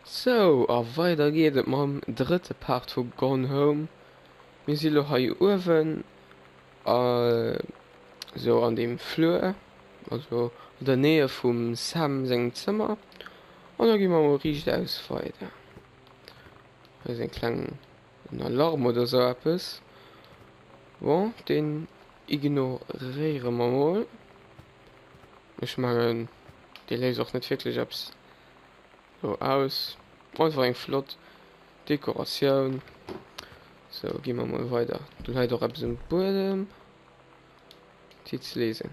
So, a weiter geht es mam dritte Part von Gone Home. Wir sind noch hier oben, so an dem Flur, also in der Nähe vom Sam sein Zimmer. Und dann gehen wir mal richtig aus weiter. Da ist ein kleiner Alarm oder so etwas. Bon, den ignorieren wir mal. Ich meine, die lesen auch nicht wirklich abs so aus. Einfach ein flott Dekoration. So, gehen wir mal weiter. Du hast auch etwas im Boden. Die zu lesen.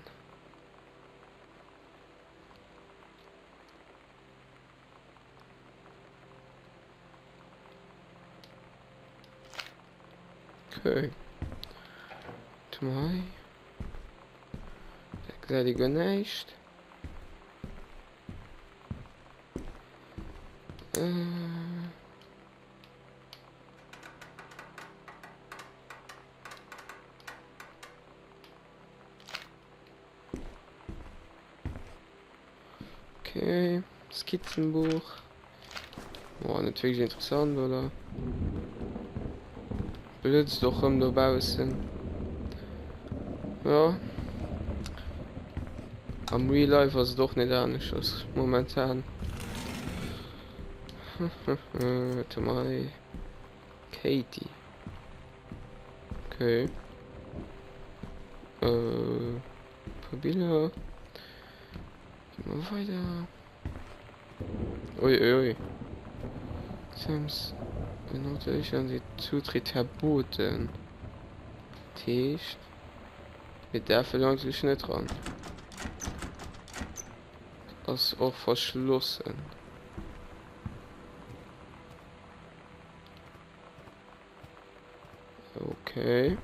Okay. Zwei. Da seid ihr nicht. Okay. Skizzenbuch. Boah, natürlich interessant, oder? Blitz doch dabei sind. Ja. Am Real Life was doch nicht anders als momentan. Warte mal. Katie. Okay. Bilder. Gehen wir weiter. Ui. Sams benutze ich an die Zutritt verboten. Tisch. Mit der verlangt sich nicht dran. Das ist auch verschlossen. Okay.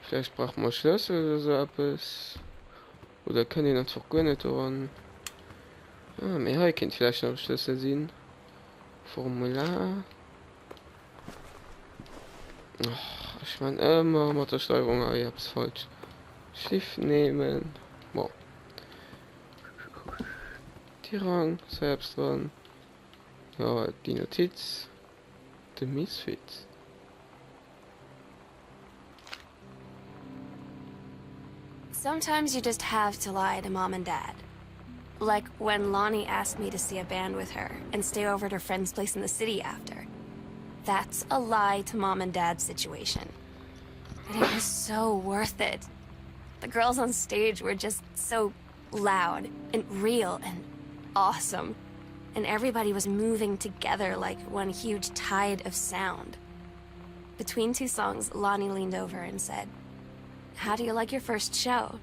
Vielleicht braucht man Schlüssel oder so etwas. Oder kann ich einfach gar nicht dran. Ah, mehr kennt vielleicht noch Schlüssel sehen. Formular. Ach, ich meine immer mit der Steuerung, aber ich hab's falsch. Schiff nehmen. Boah. Die Rang, selbst dran. Ja, die Notiz. The Misfits. Sometimes you just have to lie to Mom and Dad. Like when Lonnie asked me to see a band with her and stay over at her friend's place in the city after. That's a lie to Mom and Dad situation. And it was so worth it. The girls on stage were just so loud and real and awesome. And everybody was moving together like one huge tide of sound. Between two songs, Lonnie leaned over and said, "How do you like your first show?"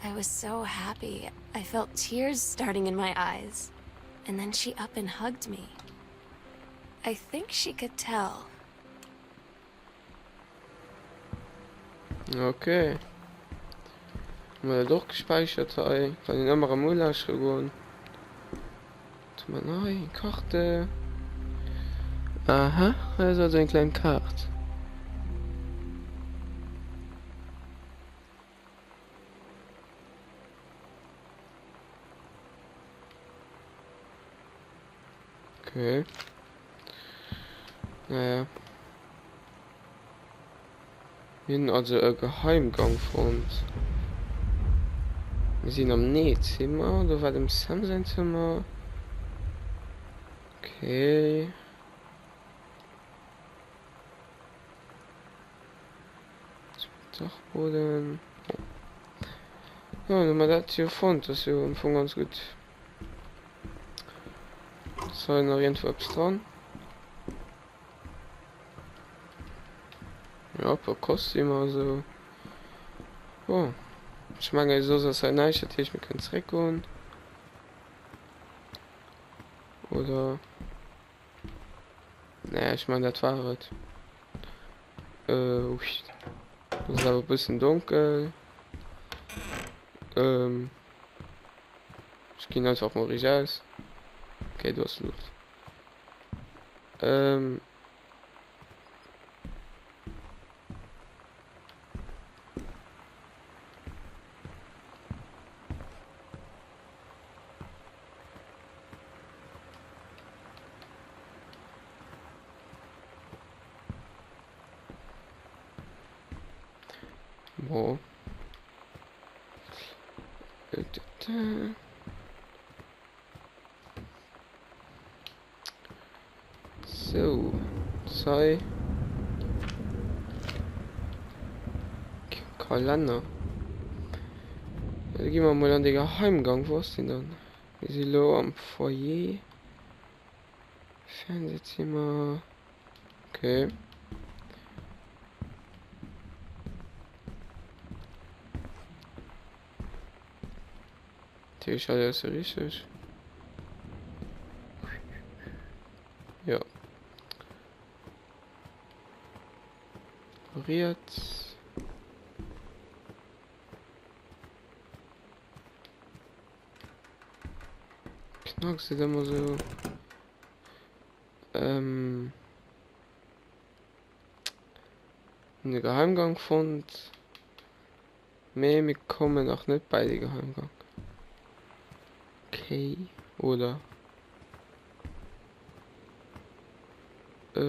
I was so happy. I felt tears starting in my eyes. And then she up and hugged me. I think she could tell. Okay. Mal doch gespeichert, kann ich nochmal am Ulasch gehen. Mal neu, Karte. Aha, also eine kleine Karte. Okay. Naja. Hin also ein Geheimgang von uns. Wir sind am Nähzimmer, da war dem Sam sein Zimmer. Okay. Dachboden. Ja, wenn man das hier fand, das ist ja am Anfang ganz gut. Soll noch irgendwo etwas dran? Ja, ein paar Kostüme, also. Oh. Ich meine, so ist ein nice, dass ich mir keinen Zweck holen. Oder. Naja, ich meine, das war es. ui. Das ist aber ein bisschen dunkel. Ich gehe einfach mal raus. Okay, du hast Luft. Wo? So, sei Kalender. Da gehen wir mal an den Geheimgang. Wo ist denn dann? Wir sind lo am Foyer. Fernsehzimmer. Okay. Natürlich alles richtig. Ja. Pariert. Knack sieht immer so. Eine Geheimgang fand. Mehr, wir kommen noch nicht bei den Geheimgang. Okay. Oder. Ja,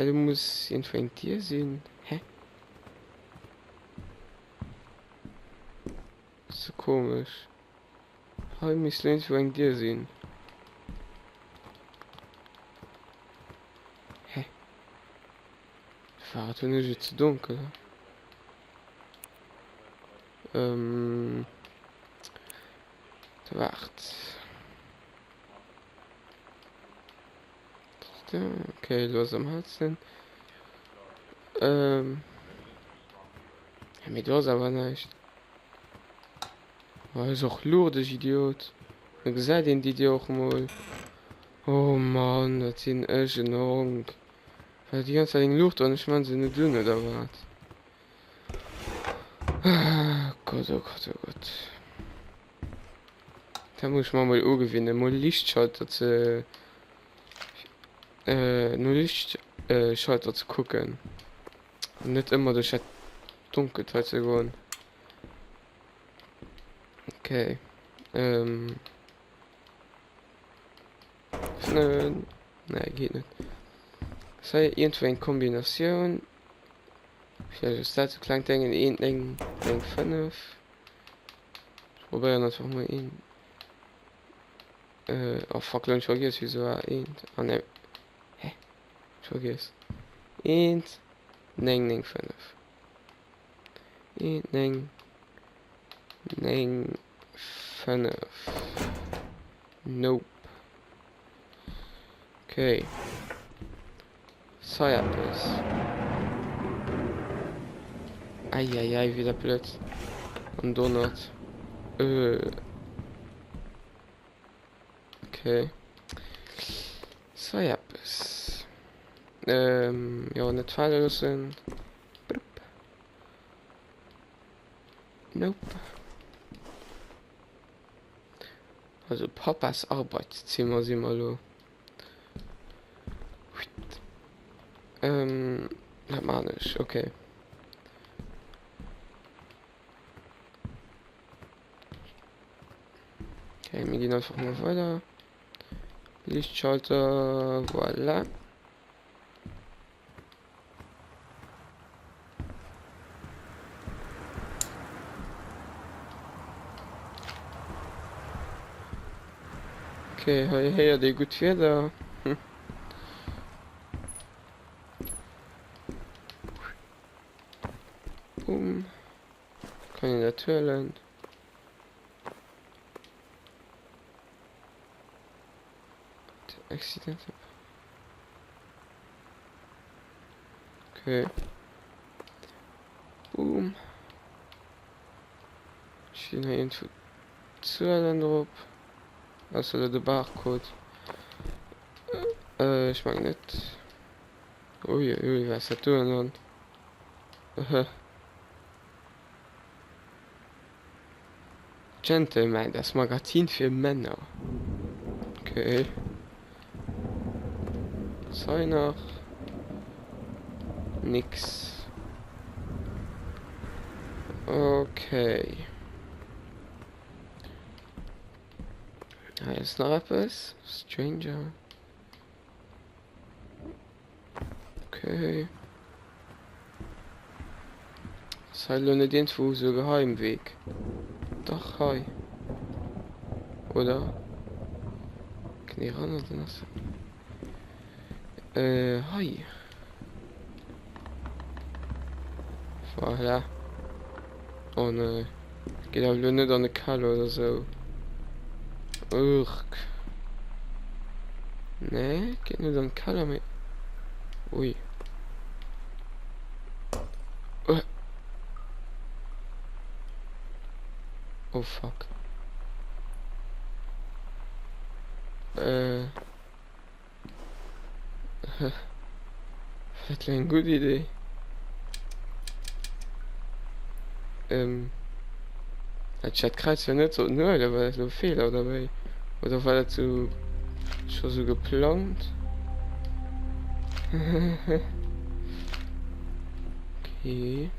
du musst irgendwo ein Tier sehen. Hä? So komisch. Habe ich mich irgendwo ein Tier sehen. Hä? War doch nicht zu dunkel. Wacht. Okay, los am Herzen. Ja, mit los aber nicht. Oh, ist auch lourdes Idiot. Ich seh den die auch mal. Oh Mann, das sind echt enorm. Weil die ganze Zeit in Luft und ich meine, sie eine dünne da war. Gott, oh Gott, oh Gott. Da muss ich mal gewinnen. Mal Lichtschalter zu. Nur Lichtschalter zu gucken. Und nicht immer durch die Dunkelheit zu gehen. Okay. Nein, geht nicht. Das sei irgendwo eine Kombination. Vielleicht ist das so klein denken, 5. Ich probiere einfach mal ihn. Oh fuck, ich vergesse, wieso war 1. Ah ne. Hä? Ich vergesse. 1, 5. 1, 5. Nope. Okay. Sojabiss. Eieiei, wieder blöd. Und Donut. Okay. Sojabiss. Ja, nicht fallen lassen. Nope. Also Papas Arbeitszimmer sind wir lo. Das meine ich, okay. Okay, wir gehen einfach mal weiter. Lichtschalter, voilà. Okay, hey, die gut wieder. Boom. Kann in der Tür lernen. Accident. Okay. Boom. Ich bin hier irgendwo zu dann drauf. Also der Barcode. Ich mag nicht. Ui, ui, was hat du denn? Gentleman, das Magazin für Männer. Okay. Sei noch. Nix. Okay. Da ist noch etwas. Stranger. Okay. Sei nicht irgendwo so Geheimweg. Doch, hi. Oder? Kann ich ran oder was? Hi. Voilà. Oh ne. Geht auch nicht an den Kalle oder so. Urk. Nee, geht nicht an den Kalle mehr. Ui. Oh fuck. Das wäre eine gute Idee. Das Chatkreis ja nicht so nur, da war so Fehler dabei. Oder war das so schon so geplant? Okay.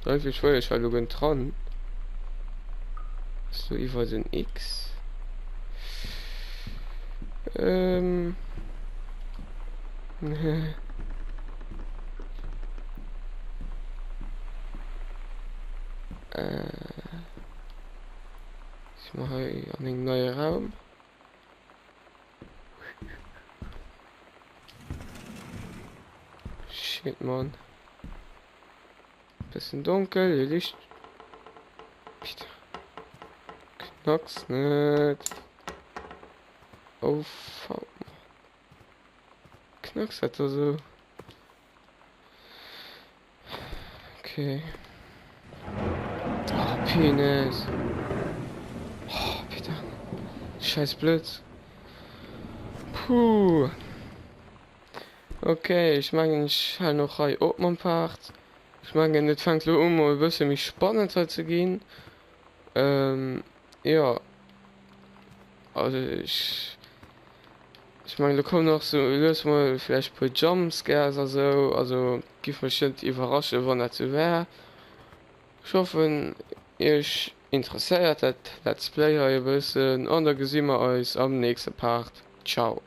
Irgendwie schwer, ich war nur dran. So, ich war den X. Ich mache an den neuen Raum. Shit, man. Bisschen dunkel, Licht. Bitte. Knack's nicht. Oh, fuck. Knack's hat er so. Okay. Oh, Penis. Oh, bitte. Scheiß Blitz. Puh. Okay, ich mag nicht halt noch ein Obmann Part. Ich mag nicht fängt um, ein bisschen mich spannend zu gehen. Ja. Also ich meine, da kommen noch so, löst mal vielleicht ein paar Jumpscares oder so. Also, gibt mich bestimmt überraschen, wann das so wäre. Ich hoffe, ihr interessiert das Let's Play ein bisschen. Und dann sehen wir uns am nächsten Part. Ciao.